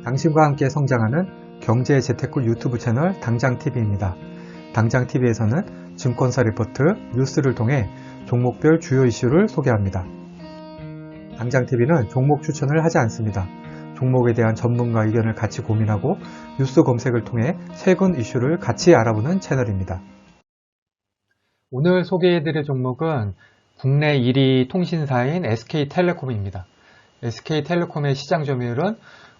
당신과 함께 성장하는 경제 재테크 유튜브 채널 당장TV입니다. 당장TV에서는 증권사 리포트, 뉴스를 통해 종목별 주요 이슈를 소개합니다. 당장TV는 종목 추천을 하지 않습니다. 종목에 대한 전문가 의견을 같이 고민하고 뉴스 검색을 통해 최근 이슈를 같이 알아보는 채널입니다. 오늘 소개해드릴 종목은 국내 1위 통신사인 SK텔레콤입니다. SK텔레콤의 시장 점유율은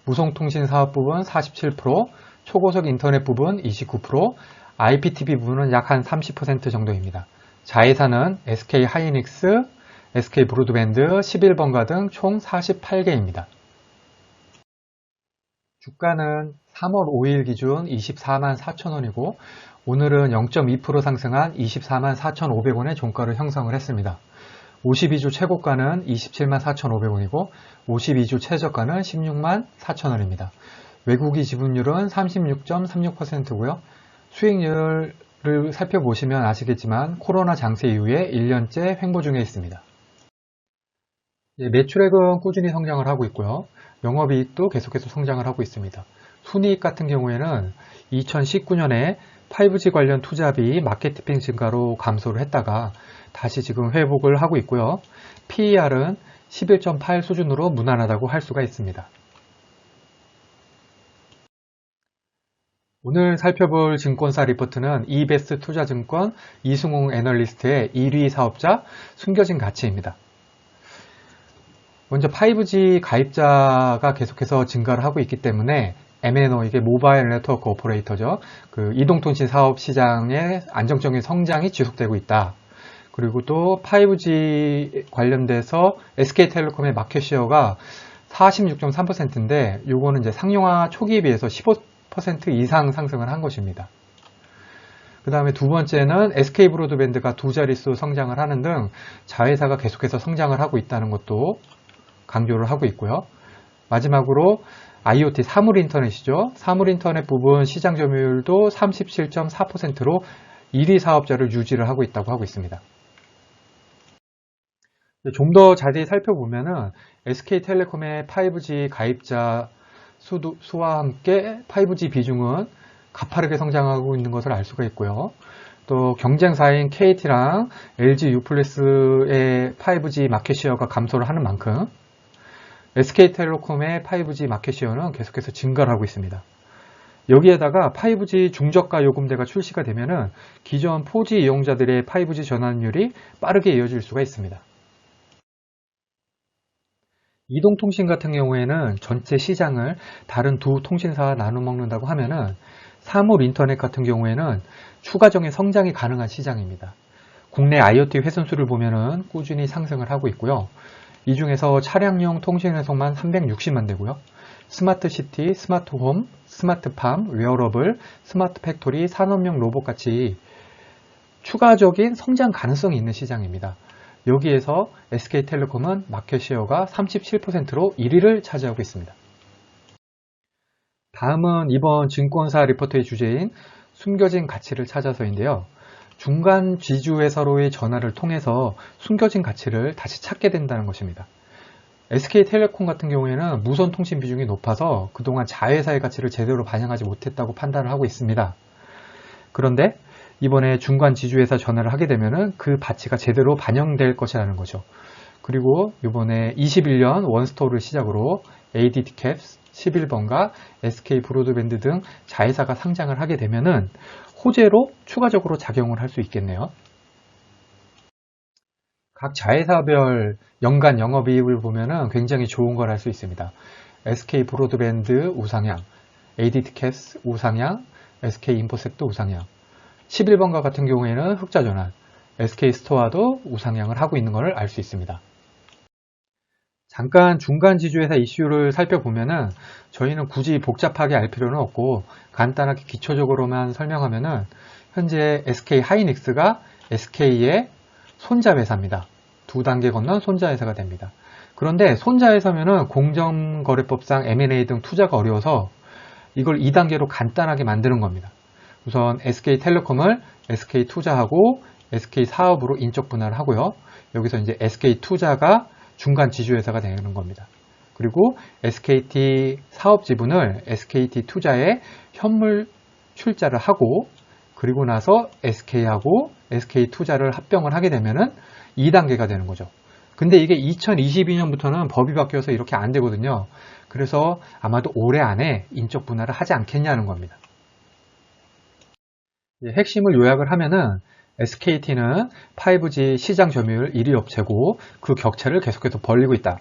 무송통신 사업 부분 47%, 초고속 인터넷 부분 29%, IPTV 부분은 약 한 30% 정도입니다. 자회사는 SK하이닉스, SK브로드밴드, 11번가 등 총 48개입니다. 주가는 3월 5일 기준 24만 4천원이고 오늘은 0.2% 상승한 24만 4,500원의 종가를 형성을 했습니다. 52주 최고가는 27만 4,500원이고 52주 최저가는 16만 4천원입니다. 외국이 지분율은 36.36%고요. 수익률을 살펴보시면 아시겠지만 코로나 장세 이후에 1년째 횡보 중에 있습니다. 매출액은 꾸준히 성장을 하고 있고요. 영업이익도 계속해서 성장을 하고 있습니다. 순이익 같은 경우에는 2019년에 5G 관련 투자비 마케팅 증가로 감소를 했다가 다시 지금 회복을 하고 있고요. PER은 11.8 수준으로 무난하다고 할 수가 있습니다. 오늘 살펴볼 증권사 리포트는 이베스트 투자증권 이승웅 애널리스트의 1위 사업자 숨겨진 가치입니다. 먼저 5G 가입자가 계속해서 증가를 하고 있기 때문에 MNO, 이게 모바일 네트워크 오퍼레이터죠. 그 이동통신 사업 시장의 안정적인 성장이 지속되고 있다. 그리고 또 5G 관련돼서 SK텔레콤의 마켓시어가 46.3%인데 요거는 이제 상용화 초기에 비해서 15% 이상 상승을 한 것입니다. 그 다음에 두 번째는 SK브로드밴드가 두 자릿수 성장을 하는 등 자회사가 계속해서 성장을 하고 있다는 것도 강조를 하고 있고요. 마지막으로 IoT 사물인터넷이죠. 사물인터넷 부분 시장 점유율도 37.4%로 1위 사업자를 유지를 하고 있다고 하고 있습니다. 좀 더 자세히 살펴보면은 SK텔레콤의 5G 가입자 수와 함께 5G 비중은 가파르게 성장하고 있는 것을 알 수가 있고요. 또 경쟁사인 KT랑 LG U+의 5G 마켓시어가 감소를 하는 만큼 SK텔레콤의 5G 마켓시어는 계속해서 증가를 하고 있습니다. 여기에다가 5G 중저가 요금제가 출시가 되면은 기존 4G 이용자들의 5G 전환율이 빠르게 이어질 수가 있습니다. 이동통신 같은 경우에는 전체 시장을 다른 두 통신사와 나눠 먹는다고 하면은 사물 인터넷 같은 경우에는 추가적인 성장이 가능한 시장입니다. 국내 IoT 회선수를 보면은 꾸준히 상승을 하고 있고요. 이 중에서 차량용 통신 회선만 360만 대고요. 스마트시티, 스마트홈, 스마트팜, 웨어러블, 스마트 팩토리, 산업용 로봇같이 추가적인 성장 가능성이 있는 시장입니다. 여기에서 SK텔레콤은 마켓시어가 37%로 1위를 차지하고 있습니다. 다음은 이번 증권사 리포트의 주제인 숨겨진 가치를 찾아서인데요. 중간 지주회사로의 전화를 통해서 숨겨진 가치를 다시 찾게 된다는 것입니다. SK텔레콤 같은 경우에는 무선 통신 비중이 높아서 그동안 자회사의 가치를 제대로 반영하지 못했다고 판단을 하고 있습니다. 그런데 이번에 중간 지주회사 전화를 하게 되면 그 가치가 제대로 반영될 것이라는 거죠. 그리고 이번에 21년 원스토어를 시작으로 ADTCAPS, 11번가, SK브로드밴드 등 자회사가 상장을 하게 되면은 호재로 추가적으로 작용을 할 수 있겠네요. 각 자회사별 연간 영업이익을 보면은 굉장히 좋은 걸 알 수 있습니다. SK브로드밴드 우상향, ADTCAPS 우상향, SK인포섹도 우상향, 11번가 같은 경우에는 흑자 전환, SK스토어도 우상향을 하고 있는 것을 알 수 있습니다. 잠깐 중간 지주회사 이슈를 살펴보면은 저희는 굳이 복잡하게 알 필요는 없고 간단하게 기초적으로만 설명하면은 현재 SK하이닉스가 SK의 손자회사입니다. 두 단계 건넌 손자회사가 됩니다. 그런데 손자회사면은 공정거래법상 M&A 등 투자가 어려워서 이걸 2단계로 간단하게 만드는 겁니다. 우선 SK텔레콤을 SK투자하고 SK사업으로 인적 분할을 하고요. 여기서 이제 SK투자가 중간 지주회사가 되는 겁니다. 그리고 SKT 사업 지분을 SKT 투자에 현물 출자를 하고 그리고 나서 SK하고 SK투자를 합병을 하게 되면은 2단계가 되는 거죠. 근데 이게 2022년부터는 법이 바뀌어서 이렇게 안 되거든요. 그래서 아마도 올해 안에 인적 분할을 하지 않겠냐는 겁니다. 핵심을 요약을 하면은 SKT는 5G 시장 점유율 1위 업체고 그 격차를 계속해서 벌리고 있다.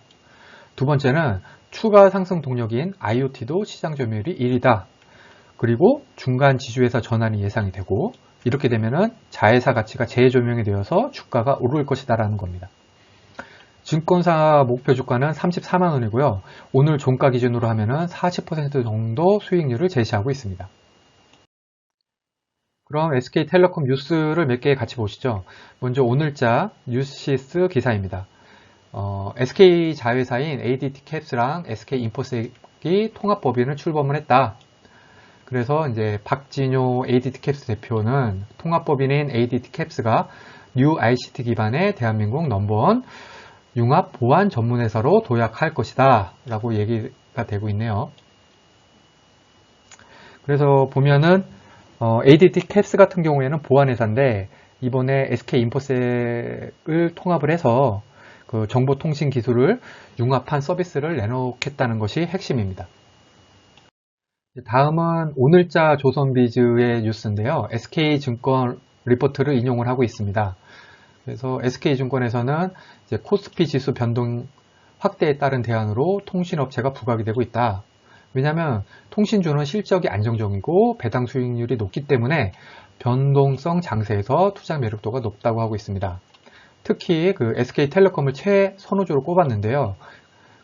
두 번째는 추가 상승 동력인 IoT도 시장 점유율이 1위다. 그리고 중간 지주회사 전환이 예상이 되고 이렇게 되면은 자회사 가치가 재조명이 되어서 주가가 오를 것이다라는 겁니다. 증권사 목표 주가는 34만 원이고요. 오늘 종가 기준으로 하면은 40% 정도 수익률을 제시하고 있습니다. 그럼 SK텔레콤 뉴스를 몇 개 같이 보시죠. 먼저 오늘자 뉴시스 기사입니다. SK 자회사인 ADT캡스랑 SK인포섹이 통합법인을 출범을 했다. 그래서 이제 박진효 ADT캡스 대표는 통합법인인 ADT캡스가 뉴 ICT 기반의 대한민국 넘버원 융합 보안 전문회사로 도약할 것이다 라고 얘기가 되고 있네요. 그래서 보면은 ADT캡스 같은 경우에는 보안회사인데 이번에 SK인포섹을 통합을 해서 그 정보통신 기술을 융합한 서비스를 내놓겠다는 것이 핵심입니다. 다음은 오늘자 조선비즈의 뉴스인데요. SK증권 리포트를 인용을 하고 있습니다. 그래서 SK증권에서는 이제 코스피 지수 변동 확대에 따른 대안으로 통신업체가 부각이 되고 있다. 왜냐하면 통신주는 실적이 안정적이고 배당 수익률이 높기 때문에 변동성 장세에서 투자 매력도가 높다고 하고 있습니다. 특히 그 SK텔레콤을 최선호주로 꼽았는데요.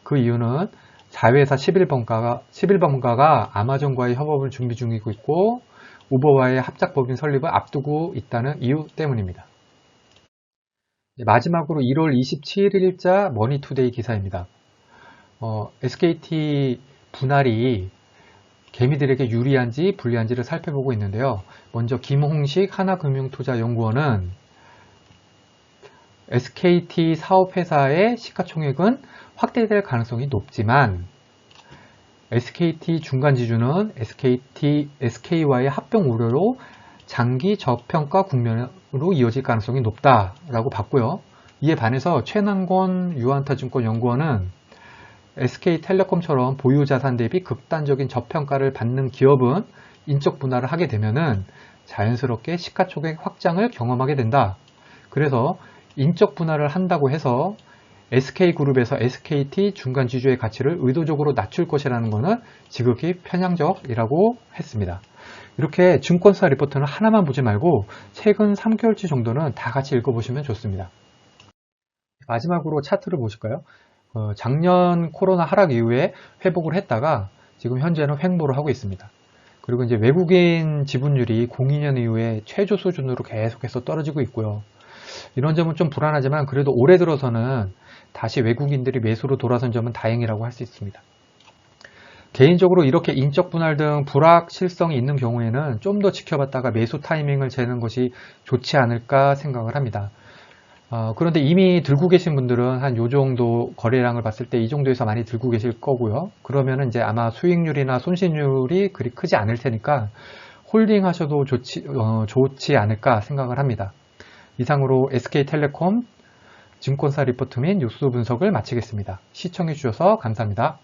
그 이유는 자회사 11번가가 아마존과의 협업을 준비 중이고 있고 우버와의 합작법인 설립을 앞두고 있다는 이유 때문입니다. 마지막으로 1월 27일자 머니투데이 기사입니다. SKT 분할이 개미들에게 유리한지 불리한지를 살펴보고 있는데요. 먼저 김홍식 하나금융투자연구원은 SKT 사업회사의 시가총액은 확대될 가능성이 높지만 SKT 중간지주는 SK와의 합병 우려로 장기 저평가 국면으로 이어질 가능성이 높다라고 봤고요. 이에 반해서 최남권 유한타증권 연구원은 SK텔레콤처럼 보유자산 대비 극단적인 저평가를 받는 기업은 인적 분할을 하게 되면은 자연스럽게 시가총액 확장을 경험하게 된다. 그래서 인적 분할을 한다고 해서 SK그룹에서 SKT 중간지주의 가치를 의도적으로 낮출 것이라는 것은 지극히 편향적이라고 했습니다. 이렇게 증권사 리포트는 하나만 보지 말고 최근 3개월치 정도는 다 같이 읽어보시면 좋습니다. 마지막으로 차트를 보실까요? 작년 코로나 하락 이후에 회복을 했다가 지금 현재는 횡보를 하고 있습니다. 그리고 이제 외국인 지분율이 02년 이후에 최저 수준으로 계속해서 떨어지고 있고요. 이런 점은 좀 불안하지만 그래도 올해 들어서는 다시 외국인들이 매수로 돌아선 점은 다행이라고 할 수 있습니다. 개인적으로 이렇게 인적 분할 등 불확실성이 있는 경우에는 좀 더 지켜봤다가 매수 타이밍을 재는 것이 좋지 않을까 생각을 합니다. 그런데 이미 들고 계신 분들은 한 요 정도 거래량을 봤을 때 이 정도에서 많이 들고 계실 거고요. 그러면은 이제 아마 수익률이나 손실률이 그리 크지 않을 테니까 홀딩 하셔도 좋지 않을까 생각을 합니다. 이상으로 SK텔레콤 증권사 리포트 및 뉴스 분석을 마치겠습니다. 시청해 주셔서 감사합니다.